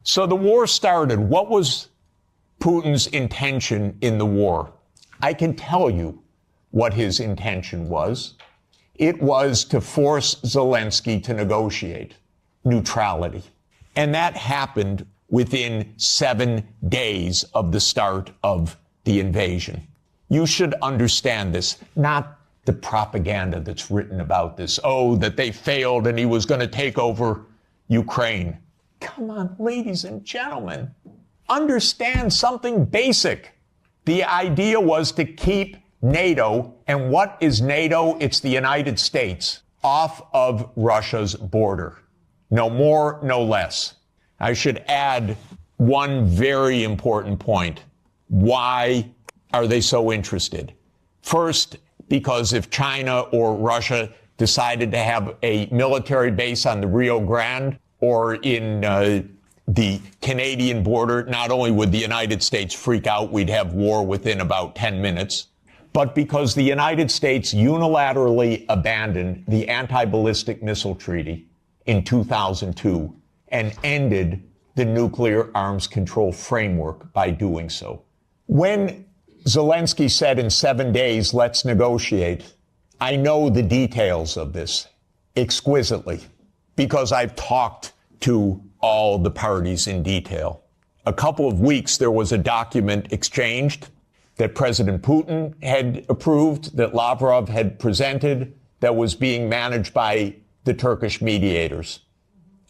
So the war started. What was Putin's intention in the war? I can tell you what his intention was. It was to force Zelensky to negotiate neutrality. And that happened within 7 days of the start of the invasion. You should understand this, not the propaganda that's written about this. Oh, that they failed and he was going to take over Ukraine. Come on, ladies and gentlemen, understand something basic. The idea was to keep NATO, and what is NATO? It's the United States, off of Russia's border. No more, no less. I should add one very important point. Why are they so interested? First, because if China or Russia decided to have a military base on the Rio Grande or in the Canadian border, not only would the United States freak out, we'd have war within about 10 minutes, but because the United States unilaterally abandoned the anti-ballistic missile treaty in 2002 and ended the nuclear arms control framework by doing so. When Zelensky said in 7 days, let's negotiate, I know the details of this exquisitely because I've talked to all the parties in detail. A couple of weeks, there was a document exchanged that President Putin had approved, that Lavrov had presented, that was being managed by the Turkish mediators.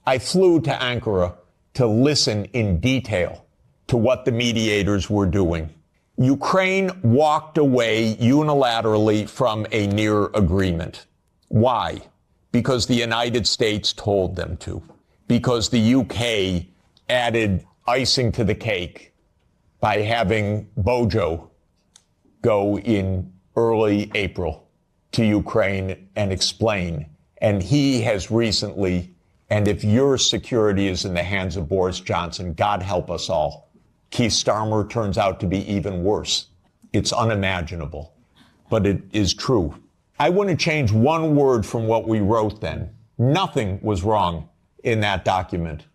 I flew to Ankara to listen in detail to what the mediators were doing. Ukraine walked away unilaterally from a near agreement. Why? Because the United States told them to. Because the UK added icing to the cake by having Bojo go in early April to Ukraine and explain. And he has recently, and if your security is in the hands of Boris Johnson, God help us all. Keith Starmer turns out to be even worse. It's unimaginable, but it is true. I wouldn't change one word from what we wrote then. Nothing was wrong in that document.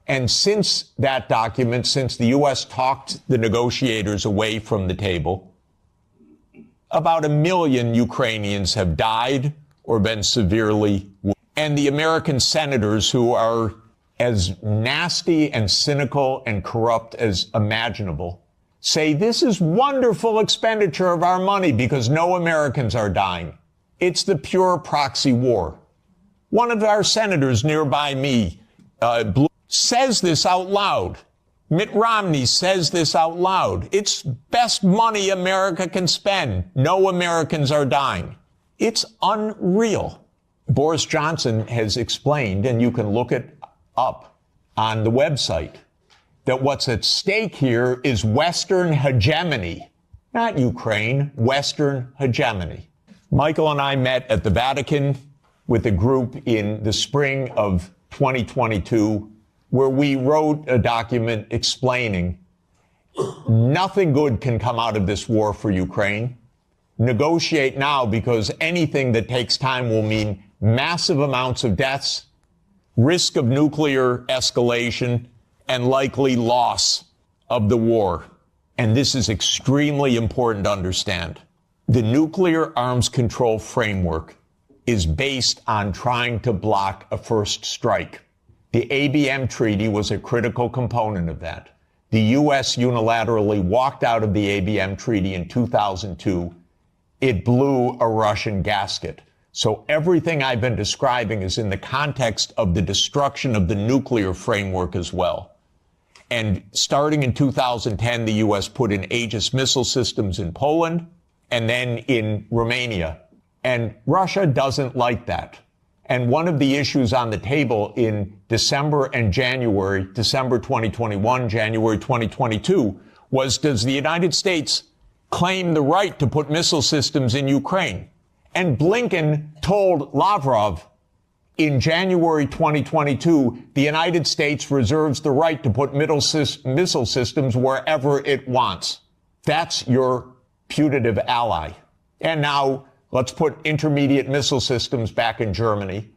And since that document, since the U.S. talked the negotiators away from the table, about 1 million Ukrainians have died or been severely wounded. And the American senators, who are as nasty and cynical and corrupt as imaginable, say this is wonderful expenditure of our money because no Americans are dying. It's the pure proxy war. One of our senators nearby me says this out loud. Mitt Romney says this out loud. It's best money America can spend. No Americans are dying. It's unreal. Boris Johnson has explained, and you can look it up on the website, that what's at stake here is Western hegemony, not Ukraine, Western hegemony. Michael and I met at the Vatican with a group in the spring of 2022, where we wrote a document explaining nothing good can come out of this war for Ukraine. Negotiate now, because anything that takes time will mean massive amounts of deaths, risk of nuclear escalation, and likely loss of the war. And this is extremely important to understand. The nuclear arms control framework is based on trying to block a first strike. The ABM treaty was a critical component of that. The U.S. unilaterally walked out of the ABM treaty in 2002. It blew a Russian gasket. So everything I've been describing is in the context of the destruction of the nuclear framework as well. And starting in 2010, the U.S. put in Aegis missile systems in Poland and then in Romania. And Russia doesn't like that. And one of the issues on the table in December and January, December 2021, January 2022, was, does the United States claim the right to put missile systems in Ukraine? And Blinken told Lavrov in January 2022, the United States reserves the right to put missile systems wherever it wants. That's your putative ally. And now let's put intermediate missile systems back in Germany.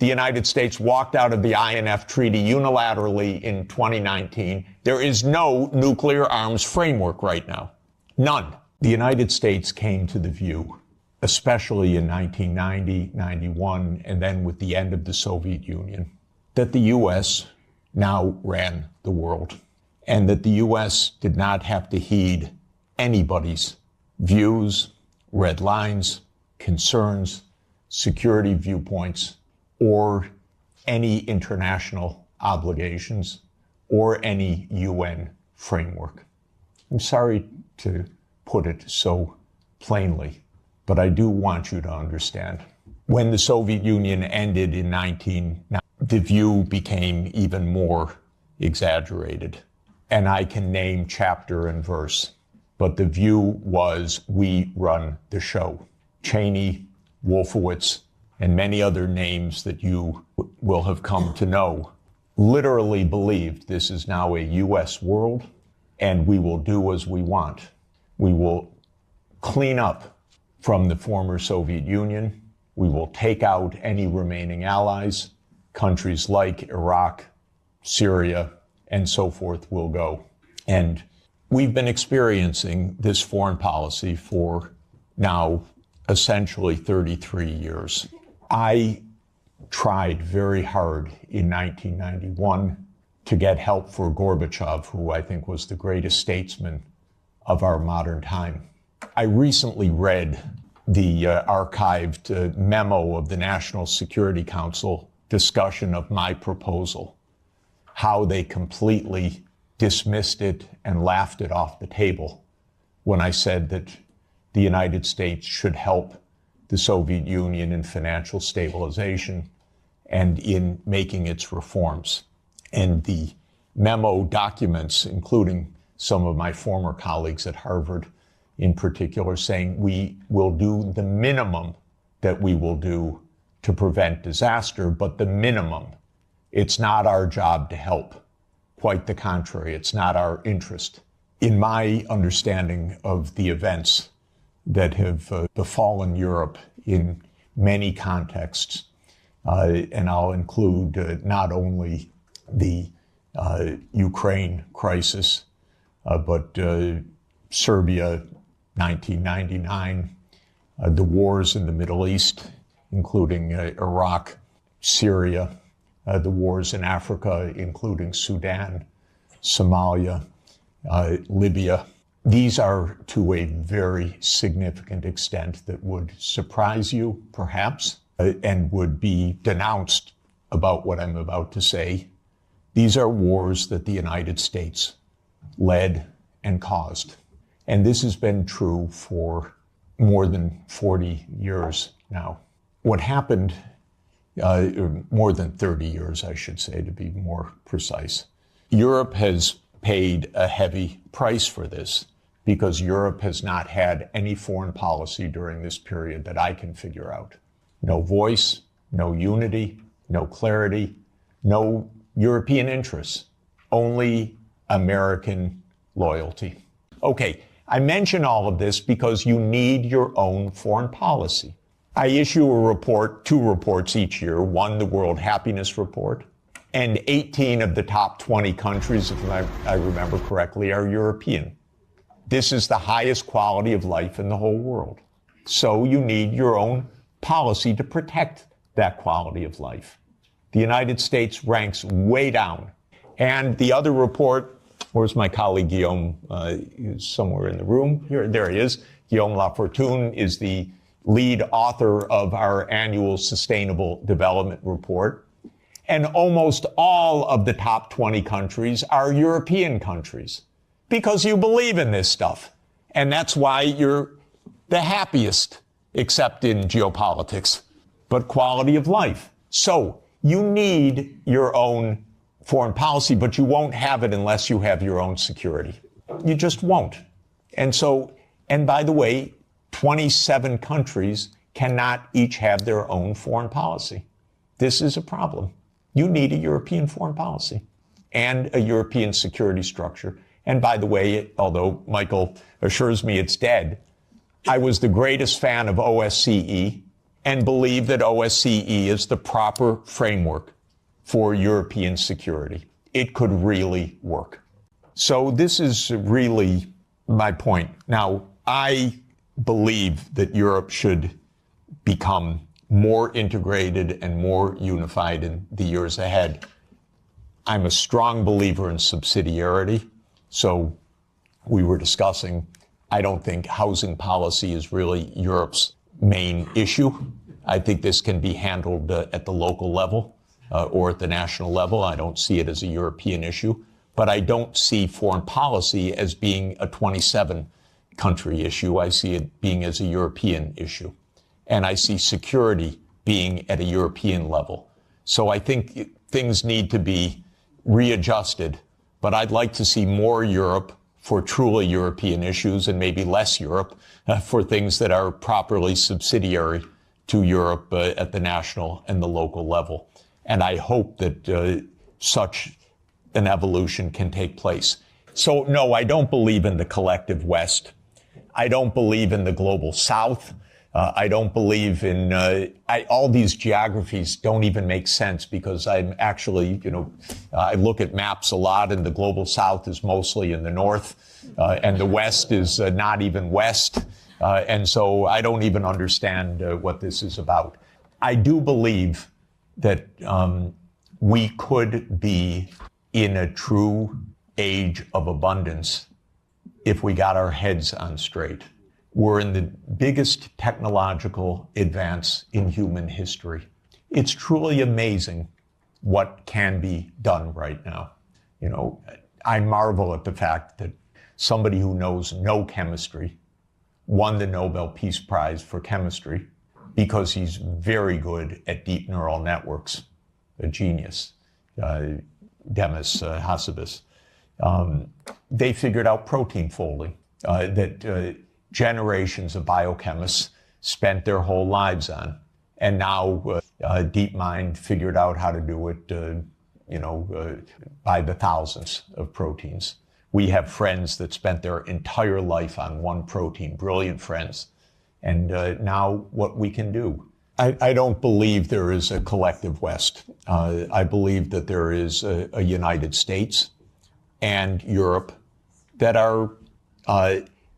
the United States walked out of the INF Treaty unilaterally in 2019. There is no nuclear arms framework right now. None. The United States came to the view, especially in 1990, 91, and then with the end of the Soviet Union, that the U.S. now ran the world, and that the U.S. did not have to heed anybody's views, red lines, concerns, security viewpoints, or any international obligations, or any UN framework. I'm sorry to put it so plainly, but I do want you to understand. When the Soviet Union ended in 1990, the view became even more exaggerated. And I can name chapter and verse, but the view was we run the show. Cheney, Wolfowitz, and many other names that you will have come to know literally believed this is now a U.S. world, and we will do as we want. We will clean up from the former Soviet Union. We will take out any remaining allies. Countries like Iraq, Syria, and so forth will go. And we've been experiencing this foreign policy for now essentially 33 years. I tried very hard in 1991 to get help for Gorbachev, who I think was the greatest statesman of our modern time. I recently read the archived memo of the National Security Council discussion of my proposal, how they completely dismissed it and laughed it off the table when I said that the United States should help the Soviet Union in financial stabilization and in making its reforms. And the memo documents, including some of my former colleagues at Harvard in particular, saying we will do the minimum that we will do to prevent disaster, but the minimum. It's not our job to help. Quite the contrary, it's not our interest. In my understanding of the events that have befallen Europe in many contexts, and I'll include not only the Ukraine crisis, but Serbia, 1999, the wars in the Middle East, including Iraq, Syria, the wars in Africa, including Sudan, Somalia, Libya. These are to a very significant extent that would surprise you, perhaps, and would be denounced about what I'm about to say. These are wars that the United States led and caused. And this has been true for more than 40 years now. What happened, more than 30 years, I should say, to be more precise. Europe has paid a heavy price for this because Europe has not had any foreign policy during this period that I can figure out. No voice, no unity, no clarity, no European interests, only American loyalty. Okay, I mention all of this because you need your own foreign policy. I issue a report, 2 reports each year, one, the World Happiness Report, and 18 of the top 20 countries, if I remember correctly, are European. This is the highest quality of life in the whole world. So you need your own policy to protect that quality of life. The United States ranks way down. And the other report, where's my colleague Guillaume? He's somewhere in the room. Here, there he is. Guillaume Lafortune is the lead author of our annual Sustainable Development Report. And almost all of the top 20 countries are European countries because you believe in this stuff. And that's why you're the happiest, except in geopolitics, but quality of life. So you need your own foreign policy, but you won't have it unless you have your own security. You just won't. And so, and by the way, 27 countries cannot each have their own foreign policy. This is a problem. You need a European foreign policy and a European security structure. And by the way, although Michael assures me it's dead, I was the greatest fan of OSCE and believe that OSCE is the proper framework for European security. It could really work. So this is really my point. Now, I believe that Europe should become more integrated and more unified in the years ahead. I'm a strong believer in subsidiarity. So we were discussing, I don't think housing policy is really Europe's main issue. I think this can be handled at the local level or at the national level. I don't see it as a European issue, but I don't see foreign policy as being a 27 country issue. I see it being as a European issue. And I see security being at a European level. So I think things need to be readjusted, but I'd like to see more Europe for truly European issues and maybe less Europe for things that are properly subsidiary to Europe at the national and the local level. And I hope that such an evolution can take place. So no, I don't believe in the collective West. I don't believe in the global South. I don't believe in, all these geographies don't even make sense because I'm actually, I look at maps a lot and the global South is mostly in the North and the West is not even West. And so I don't even understand what this is about. I do believe that we could be in a true age of abundance if we got our heads on straight. We're in the biggest technological advance in human history. It's truly amazing what can be done right now. I marvel at the fact that somebody who knows no chemistry won the Nobel Peace Prize for chemistry because he's very good at deep neural networks, a genius, Demis Hassabis. They figured out protein folding that generations of biochemists spent their whole lives on. And now DeepMind figured out how to do it, by the thousands of proteins. We have friends that spent their entire life on one protein, brilliant friends. And now what we can do. I don't believe there is a collective West. I believe that there is a United States and Europe that are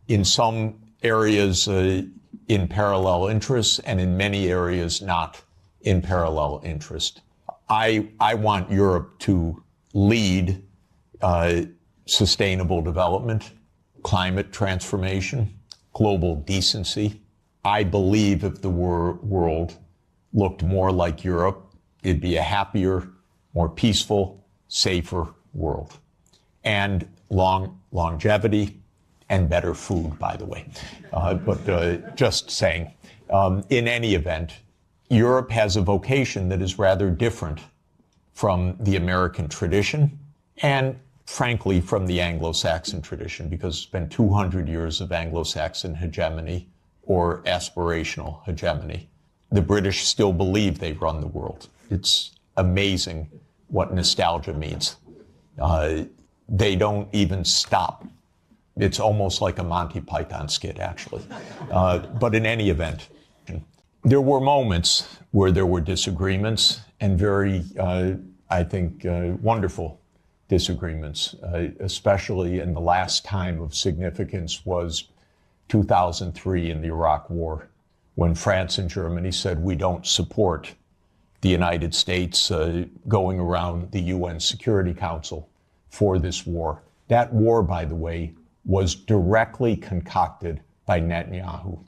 in some areas in parallel interests and in many areas not in parallel interest. I want Europe to lead sustainable development, climate transformation, global decency. I believe if the world looked more like Europe, it'd be a happier, more peaceful, safer world. And longevity and better food, by the way. But just saying, in any event, Europe has a vocation that is rather different from the American tradition and, frankly, from the Anglo-Saxon tradition, because it's been 200 years of Anglo-Saxon hegemony or aspirational hegemony. The British still believe they run the world. It's amazing what nostalgia means. They don't even stop. It's almost like a Monty Python skit, actually. But in any event, there were moments where there were disagreements and very, wonderful disagreements, especially in the last time of significance was 2003 in the Iraq War, when France and Germany said, we don't support the United States going around the UN Security Council for this war. That war, by the way, was directly concocted by Netanyahu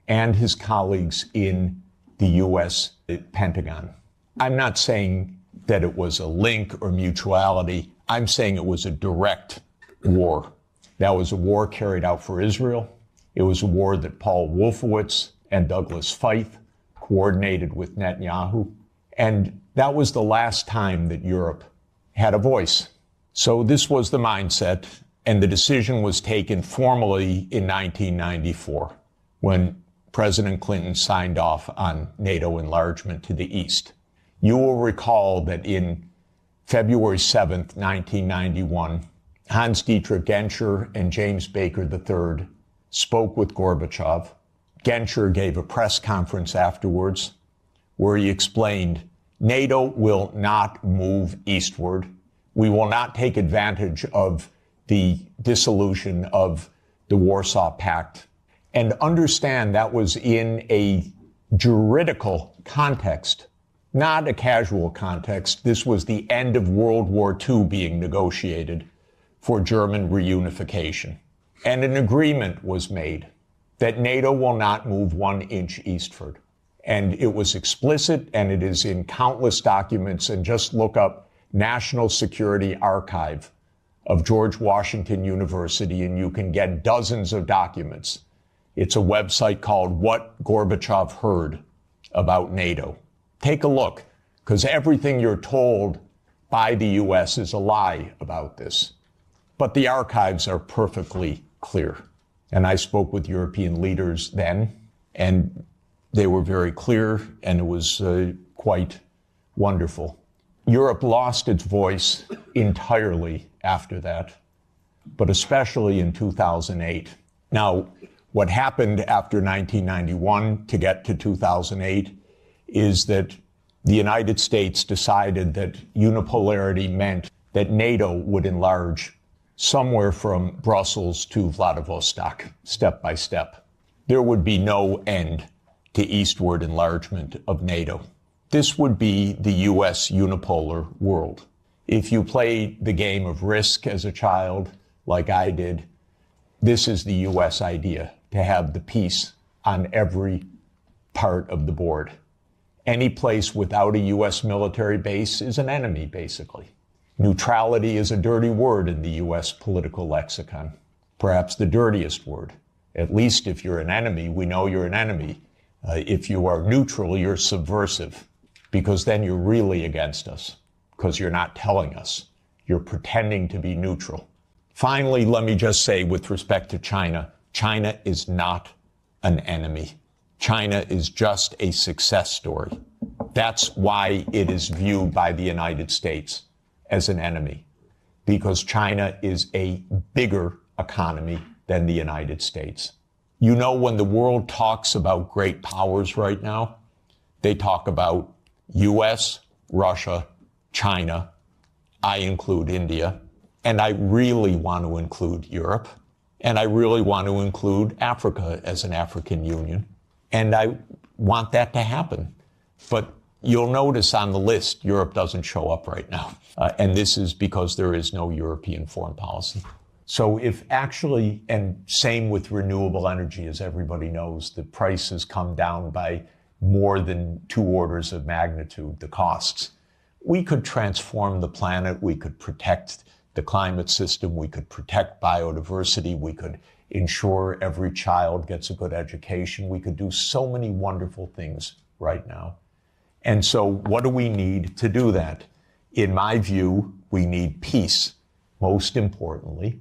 and his colleagues in the U.S. Pentagon. I'm not saying that it was a link or mutuality. I'm saying it was a direct war. That was a war carried out for Israel. It was a war that Paul Wolfowitz and Douglas Feith coordinated with Netanyahu. And that was the last time that Europe had a voice. So this was the mindset. And the decision was taken formally in 1994 when President Clinton signed off on NATO enlargement to the east. You will recall that in February 7th, 1991, Hans-Dietrich Genscher and James Baker III spoke with Gorbachev Genscher gave a press conference afterwards where he explained, NATO will not move eastward. We will not take advantage of the dissolution of the Warsaw Pact. And understand that was in a juridical context, not a casual context. This was the end of World War II being negotiated for German reunification. And an agreement was made that NATO will not move 1 inch eastward. And it was explicit, and it is in countless documents. And just look up National Security Archive of George Washington University, and you can get dozens of documents. It's a website called What Gorbachev Heard About NATO. Take a look, because everything you're told by the U.S. is a lie about this. But the archives are perfectly clear. And I spoke with European leaders then, and they were very clear, and it was quite wonderful. Europe lost its voice entirely after that, but especially in 2008. Now, what happened after 1991 to get to 2008 is that the United States decided that unipolarity meant that NATO would enlarge somewhere from Brussels to Vladivostok, step by step. There would be no end to eastward enlargement of NATO. This would be the U.S. unipolar world. If you play the game of Risk as a child, like I did, this is the U.S. idea, to have the peace on every part of the board. Any place without a U.S. military base is an enemy, basically. Neutrality is a dirty word in the U.S. political lexicon, perhaps the dirtiest word. At least if you're an enemy, we know you're an enemy. If you are neutral, you're subversive, because then you're really against us, because you're not telling us. You're pretending to be neutral. Finally, let me just say with respect to China, China is not an enemy. China is just a success story. That's why it is viewed by the United States as an enemy, because China is a bigger economy than the United States. You know, when the world talks about great powers right now, they talk about US, Russia, China. I include India, and I really want to include Europe, and I really want to include Africa as an African Union, and I want that to happen. But you'll notice on the list, Europe doesn't show up right now, and this is because there is no European foreign policy. So if actually, and same with renewable energy, as everybody knows, the prices come down by more than 2 orders of magnitude, the costs. We could transform the planet, we could protect the climate system, we could protect biodiversity, we could ensure every child gets a good education, we could do so many wonderful things right now. And so what do we need to do that? In my view, we need peace, most importantly.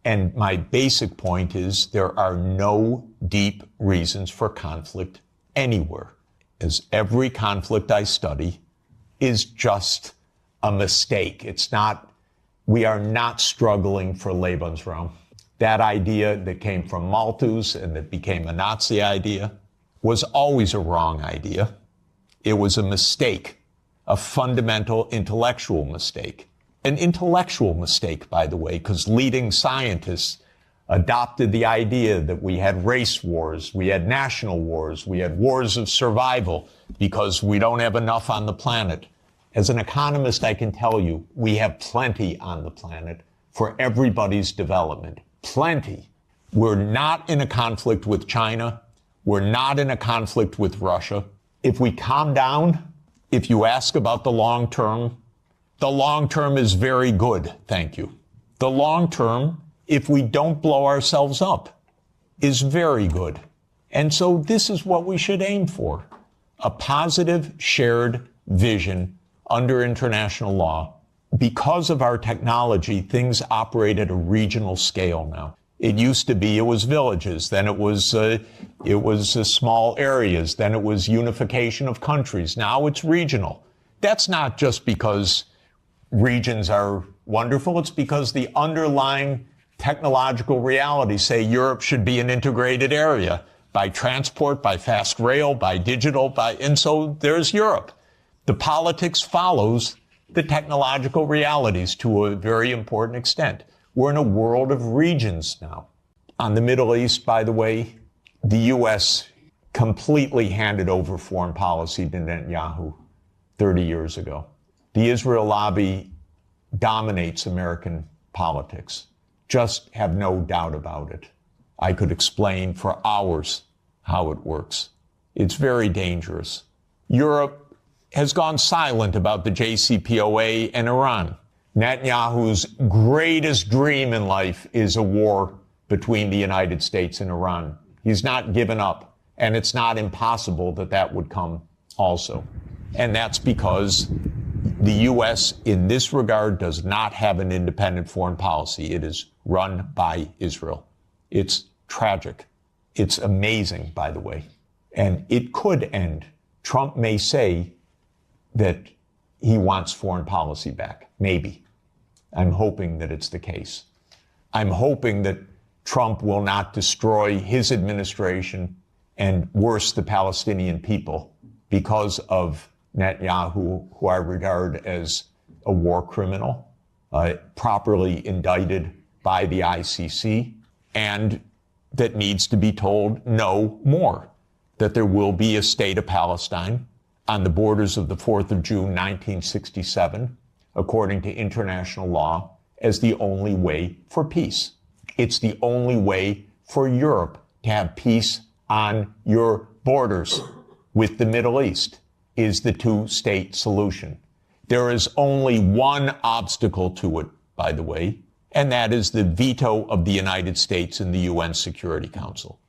And my basic point is there are no deep reasons for conflict anywhere, as every conflict I study is just a mistake. It's not, we are not struggling for Lebensraum. That idea that came from Malthus and that became a Nazi idea was always a wrong idea. It was a mistake, a fundamental intellectual mistake. An intellectual mistake, by the way, because leading scientists adopted the idea that we had race wars, we had national wars, we had wars of survival because we don't have enough on the planet. As an economist, I can tell you, we have plenty on the planet for everybody's development. Plenty. We're not in a conflict with China. We're not in a conflict with Russia. If we calm down, if you ask about the long term is very good, thank you. The long term, if we don't blow ourselves up, is very good. And so this is what we should aim for. A positive shared vision under international law. Because of our technology, things operate at a regional scale now. It used to be, it was villages, then it was small areas, then it was unification of countries. Now it's regional. That's not just because regions are wonderful. It's because the underlying technological realities say Europe should be an integrated area. by transport, by fast rail, by digital, and so there's Europe. The politics follows the technological realities to a very important extent. We're in a world of regions now. On the Middle East, by the way, the U.S. completely handed over foreign policy to Netanyahu 30 years ago. The Israel lobby dominates American politics. Just have no doubt about it. I could explain for hours how it works. It's very dangerous. Europe has gone silent about the JCPOA and Iran. Netanyahu's greatest dream in life is a war between the United States and Iran. He's not given up, and it's not impossible that that would come also. And that's because the U.S. in this regard does not have an independent foreign policy. It is run by Israel. It's tragic. It's amazing, by the way. And it could end. Trump may say that he wants foreign policy back. Maybe. I'm hoping that it's the case. I'm hoping that Trump will not destroy his administration and worse, the Palestinian people because of Netanyahu, who I regard as a war criminal, properly indicted by the ICC, and that needs to be told no more, that there will be a state of Palestine on the borders of the 4th of June, 1967, according to international law, as the only way for peace. It's the only way for Europe to have peace on your borders with the Middle East, is the two-state solution. There is only one obstacle to it, by the way, and that is the veto of the United States in the UN Security Council.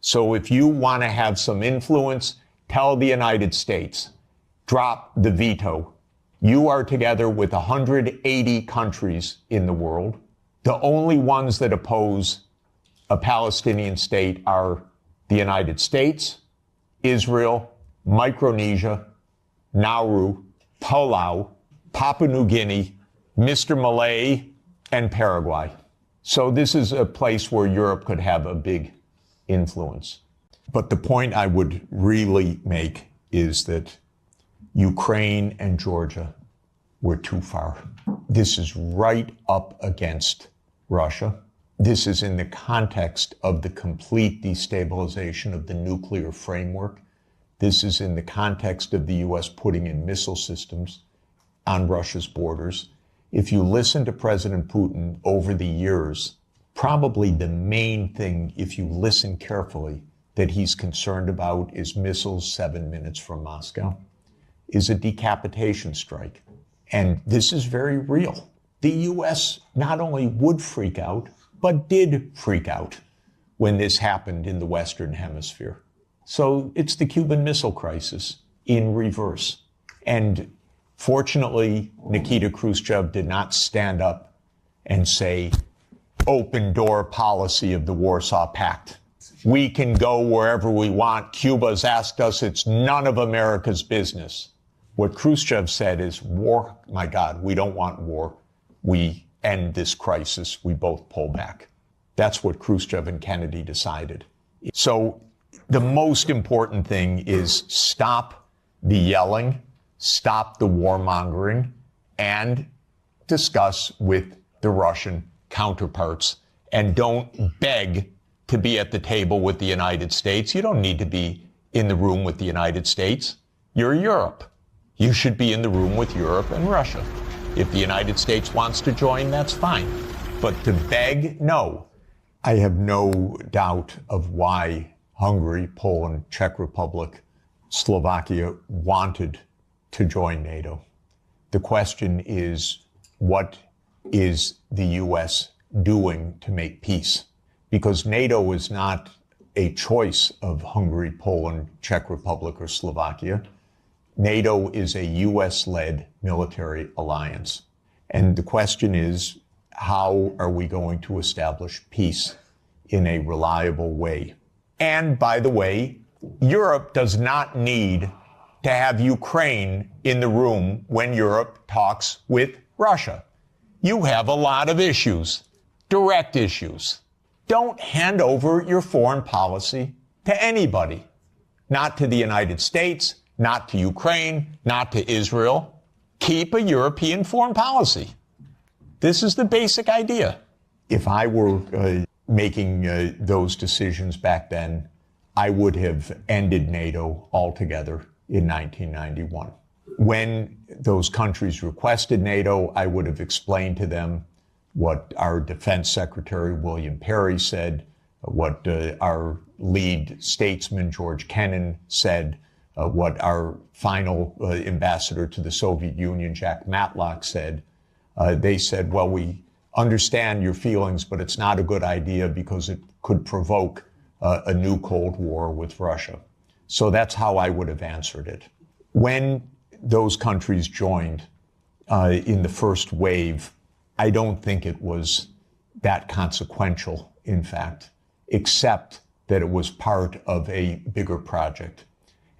So if you want to have some influence, tell the United States, drop the veto. You are together with 180 countries in the world. The only ones that oppose a Palestinian state are the United States, Israel, Micronesia, Nauru, Palau, Papua New Guinea, Mr. Malay, and Paraguay. So this is a place where Europe could have a big influence. But the point I would really make is that Ukraine and Georgia were too far. This is right up against Russia. This is in the context of the complete destabilization of the nuclear framework. This is in the context of the U.S. putting in missile systems on Russia's borders. If you listen to President Putin over the years, probably the main thing, if you listen carefully, that he's concerned about is missiles 7 minutes from Moscow, is a decapitation strike. And this is very real. The U.S. not only would freak out, but did freak out when this happened in the Western Hemisphere. So it's the Cuban Missile Crisis in reverse. And fortunately, Nikita Khrushchev did not stand up and say, open door policy of the Warsaw Pact. We can go wherever we want. Cuba's asked us. It's none of America's business. What Khrushchev said is, war, my God, we don't want war. We end this crisis. We both pull back. That's what Khrushchev and Kennedy decided. So the most important thing is stop the yelling, stop the warmongering, and discuss with the Russian counterparts. And don't beg to be at the table with the United States. You don't need to be in the room with the United States. You're Europe. You should be in the room with Europe and Russia. If the United States wants to join, that's fine. But to beg, no. I have no doubt of why Hungary, Poland, Czech Republic, Slovakia wanted to join NATO. The question is, what is the U.S. doing to make peace? Because NATO is not a choice of Hungary, Poland, Czech Republic, or Slovakia. NATO is a U.S.-led military alliance. And the question is, how are we going to establish peace in a reliable way? And by the way, Europe does not need to have Ukraine in the room when Europe talks with Russia. You have a lot of issues, direct issues. Don't hand over your foreign policy to anybody, not to the United States, not to Ukraine, not to Israel. Keep a European foreign policy. This is the basic idea. If I were making those decisions back then, I would have ended NATO altogether in 1991. When those countries requested NATO, I would have explained to them what our Defense Secretary William Perry said, what our lead statesman George Kennan said, what our final ambassador to the Soviet Union, Jack Matlock, said. They said, well, we understand your feelings, but it's not a good idea because it could provoke a new Cold War with Russia. So that's how I would have answered it. When those countries joined in the first wave, I don't think it was that consequential, in fact, except that it was part of a bigger project.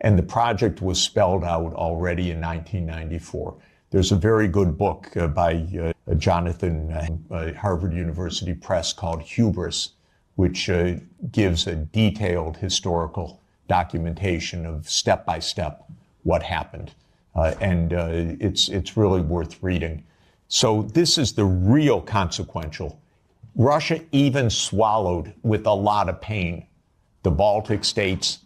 And the project was spelled out already in 1994. There's a very good book by Jonathan, Harvard University Press, called Hubris, which gives a detailed historical documentation of step-by-step what happened. And it's really worth reading. So this is the real consequential. Russia even swallowed with a lot of pain the Baltic states,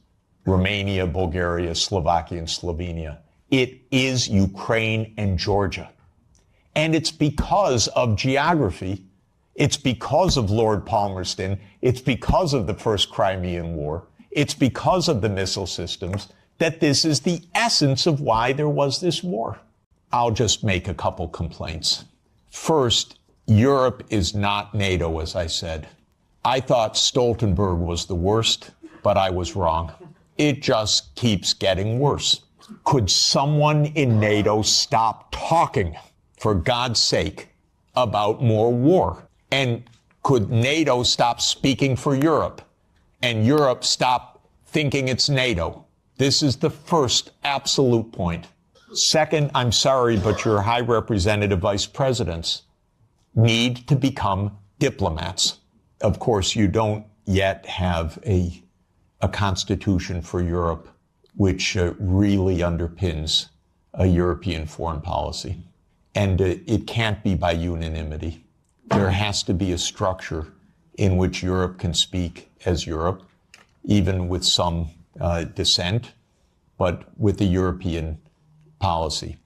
Romania, Bulgaria, Slovakia, and Slovenia. It is Ukraine and Georgia. And it's because of geography. It's because of Lord Palmerston. It's because of the First Crimean War. It's because of the missile systems that this is the essence of why there was this war. I'll just make a couple complaints. First, Europe is not NATO, as I said. I thought Stoltenberg was the worst, but I was wrong. It just keeps getting worse. Could someone in NATO stop talking, for God's sake, about more war? And could NATO stop speaking for Europe? And Europe stop thinking it's NATO? This is the first absolute point. Second, I'm sorry, but your high representative vice presidents need to become diplomats. Of course, you don't yet have a constitution for Europe which really underpins a European foreign policy. And it can't be by unanimity. There has to be a structure in which Europe can speak as Europe, even with some dissent, but with a European policy.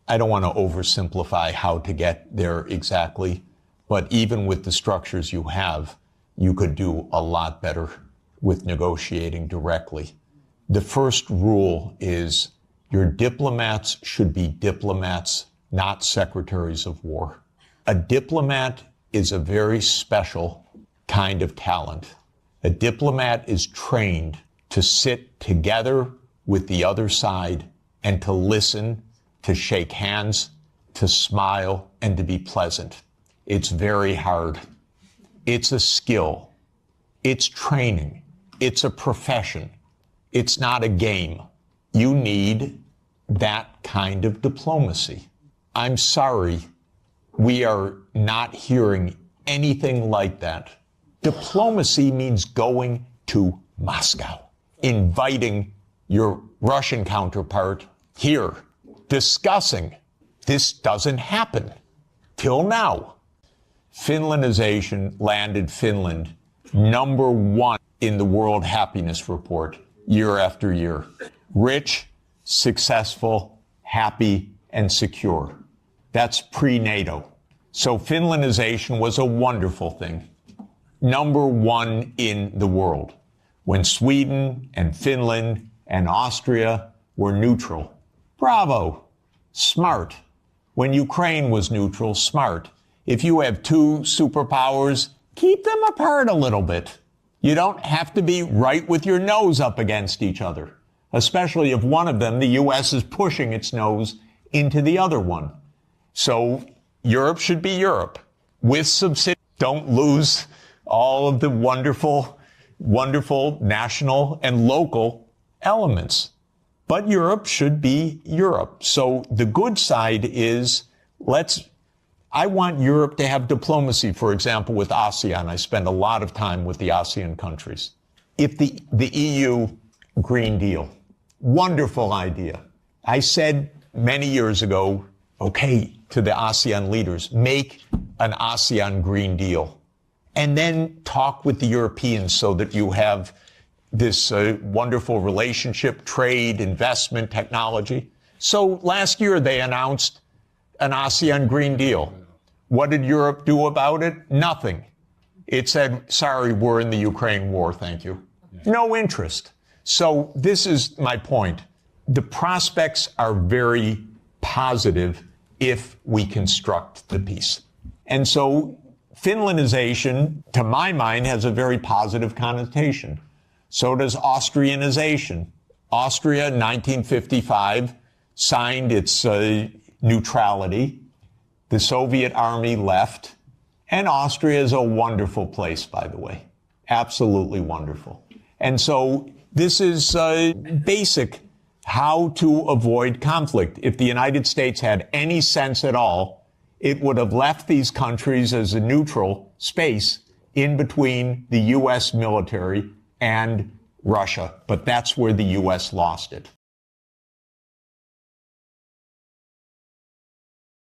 I don't want to oversimplify how to get there exactly, but even with the structures you have, you could do a lot better with negotiating directly. The first rule is your diplomats should be diplomats, not secretaries of war. A diplomat is a very special kind of talent. A diplomat is trained to sit together with the other side and to listen, to shake hands, to smile, and to be pleasant. It's very hard. It's a skill. It's training. It's a profession. It's not a game. You need that kind of diplomacy. I'm sorry, we are not hearing anything like that. Diplomacy means going to Moscow, inviting your Russian counterpart here, discussing. This doesn't happen till now. Finlandization landed Finland #1 in the World Happiness Report year after year. Rich, successful, happy, and secure. That's pre-NATO. So Finlandization was a wonderful thing. #1 in the world. When Sweden and Finland and Austria were neutral. Bravo. Smart. When Ukraine was neutral, smart. If you have two superpowers, keep them apart a little bit. You don't have to be right with your nose up against each other, especially if one of them, the U.S., is pushing its nose into the other one. So Europe should be Europe with subsidiaries. Don't lose all of the wonderful, wonderful national and local elements. But Europe should be Europe. So the good side is I want Europe to have diplomacy, for example, with ASEAN. I spend a lot of time with the ASEAN countries. if the EU Green Deal, wonderful idea. I said many years ago, okay, to the ASEAN leaders, make an ASEAN Green Deal, and then talk with the Europeans so that you have this wonderful relationship, trade, investment, technology. So last year they announced an ASEAN Green Deal. What did Europe do about it? Nothing. It said, sorry, we're in the Ukraine war, thank you. No interest. So this is my point. The prospects are very positive if we construct the peace. And so Finlandization, to my mind, has a very positive connotation. So does Austrianization. Austria, in 1955, signed its neutrality. The Soviet army left. And Austria is a wonderful place, by the way. Absolutely wonderful. And so this is basic how to avoid conflict. If the United States had any sense at all, it would have left these countries as a neutral space in between the U.S. military and Russia. But that's where the U.S. lost it.